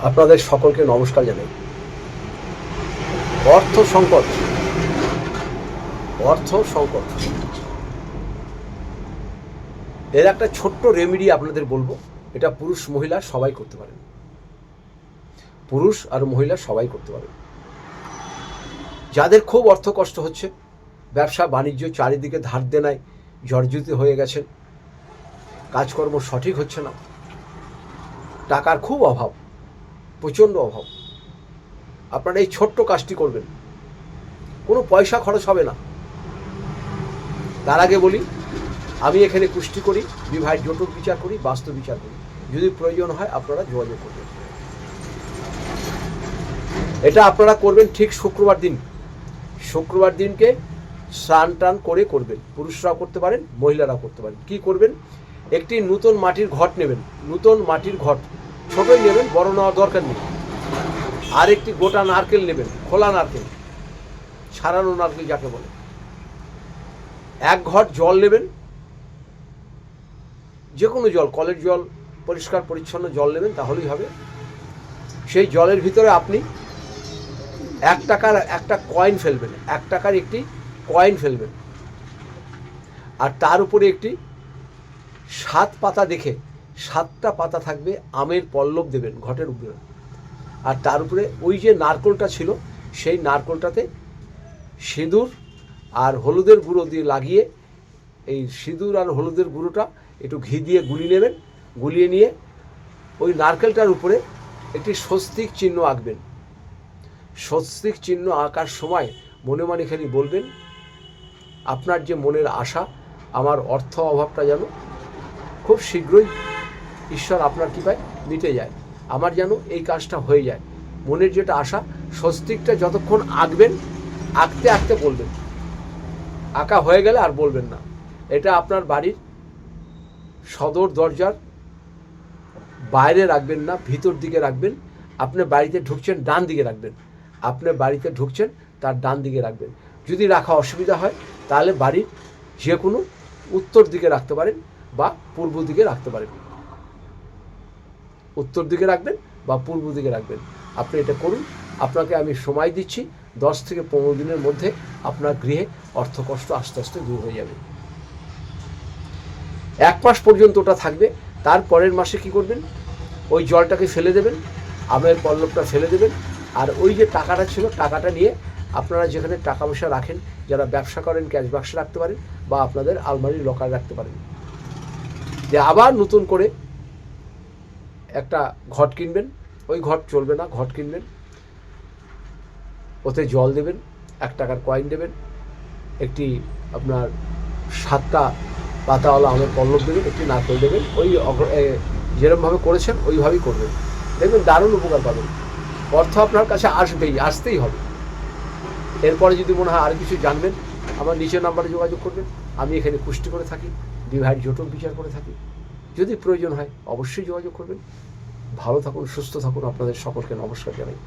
আপনাদের সকলকে নমস্কার জানাই। অর্থ সংকট, অর্থ সংকট এর একটা ছোট্ট রেমেডি আপনাদের বলবো। এটা পুরুষ মহিলা সবাই করতে পারেন, পুরুষ আর মহিলা সবাই করতে পারেন। যাদের খুব অর্থ কষ্ট হচ্ছে, ব্যবসা বাণিজ্য চারিদিকে ধার দেনায় জর্জরিত হয়ে গেছেন, কাজকর্ম সঠিক হচ্ছে না, টাকার খুব অভাব, প্রচণ্ড অভাব, আপনারা এই ছোট্ট কাজটি করবেন। কোনো পয়সা খরচ হবে না। তার আগে বলি, আমি এখানে কুষ্টি করি, বিবাহের জটিল বিচার করি, বাস্তু বিচার করি। যদি প্রয়োজন হয় আপনারা যোগাযোগ করবেন। এটা আপনারা করবেন ঠিক শুক্রবার দিন। শুক্রবার দিনকে স্নান টান করে করবেন। পুরুষরাও করতে পারেন, মহিলারাও করতে পারেন। কি করবেন? একটি নতুন মাটির ঘট নেবেন, নতুন মাটির ঘট, ছোটই নেবেন, বড় নেওয়ার দরকার নেই। আর একটি গোটা নারকেল নেবেন, খোলা নারকেল, ছাড়ানো নারকেল যাকে বলে। এক ঘট জল নেবেন, যে কোনো জল, কলের জল, পরিষ্কার পরিচ্ছন্ন জল নেবেন, তাহলেই হবে। সেই জলের ভিতরে আপনি 1 টাকার একটা কয়েন ফেলবেন, 1 টাকার একটি কয়েন ফেলবেন। আর তার উপরে একটি 7 পাতা দেখে 7টা পাতা থাকবে আমের পল্লব দেবেন ঘটের উপরে। আর তার উপরে ওই যে নারকেলটা ছিল, সেই নারকেলটাতে সিঁদুর আর হলুদের গুঁড়ো দিয়ে লাগিয়ে, এই সিঁদুর আর হলুদের গুঁড়োটা একটু ঘি দিয়ে গুলিয়ে নেবেন। গুলিয়ে নিয়ে ওই নারকেলটার উপরে একটি স্বস্তিক চিহ্ন আঁকবেন। স্বস্তিক চিহ্ন আঁকার সময় মনে মনে খালি বলবেন, আপনার যে মনের আশা, আমার অর্থ অভাবটা যেন খুব শীঘ্রই ঈশ্বর আপনার কৃপায় মিটে যায়, আমার যেন এই কাজটা হয়ে যায়। মনের যেটা আশা, স্বস্তিকটা যতক্ষণ আঁকবেন, আঁকতে আঁকতে বলবেন। আঁকা হয়ে গেলে আর বলবেন না। এটা আপনার বাড়ির সদর দরজার বাইরে রাখবেন না, ভিতর দিকে রাখবেন। আপনি বাড়িতে ঢুকছেন, ডান দিকে রাখবেন। আপনি বাড়িতে ঢুকছেন, তার ডান দিকে রাখবেন। যদি রাখা অসুবিধা হয় তাহলে বাড়ির যে কোনো উত্তর দিকে রাখতে পারেন বা পূর্ব দিকে রাখতে পারেন। উত্তর দিকে রাখবেন বা পূর্ব দিকে রাখবেন। আপনি এটা করুন। আপনাকে আমি সময় দিচ্ছি, 10 থেকে 15 দিনের মধ্যে আপনার গৃহে অর্থকষ্ট আস্তে আস্তে দূর হয়ে যাবে। 1 মাস পর্যন্ত ওটা থাকবে। তার পরের মাসে কি করবেন? ওই জলটাকে ফেলে দেবেন, আমের পল্লবটা ফেলে দেবেন। আর ওই যে টাকাটা ছিল, টাকাটা নিয়ে আপনারা যেখানে টাকা পয়সা রাখেন, যারা ব্যবসা করেন, ক্যাশ বাক্সে রাখতে পারেন বা আপনাদের আলমারির লকার রাখতে পারেন। যে আবার নতুন করে একটা ঘট কিনবেন, ওই ঘট চলবে না, ঘট কিনবেন, ওতে জল দেবেন, 1 টাকার কয়েন দেবেন, একটি আপনার 7টা পাতাওয়ালা আমের পল্লব দেবেন, একটি নারকেল দেবেন। ওই যেরকমভাবে করেছেন ওইভাবেই করবেন, দেখবেন দারুণ উপকার পাবেন। অর্থ আপনার কাছে আসবেই, আসতেই হবে। এরপরে যদি মনে হয় আর কিছু জানবেন, আমার নিচের নাম্বারে যোগাযোগ করবেন। আমি এখানে কুষ্টি করে থাকি, বিবাহের জটিল বিচার করে থাকি। যদি প্রয়োজন হয় অবশ্যই যোগাযোগ করবেন। ভালো থাকুন, সুস্থ থাকুন। আপনাদের সকলকে নমস্কার জানাই।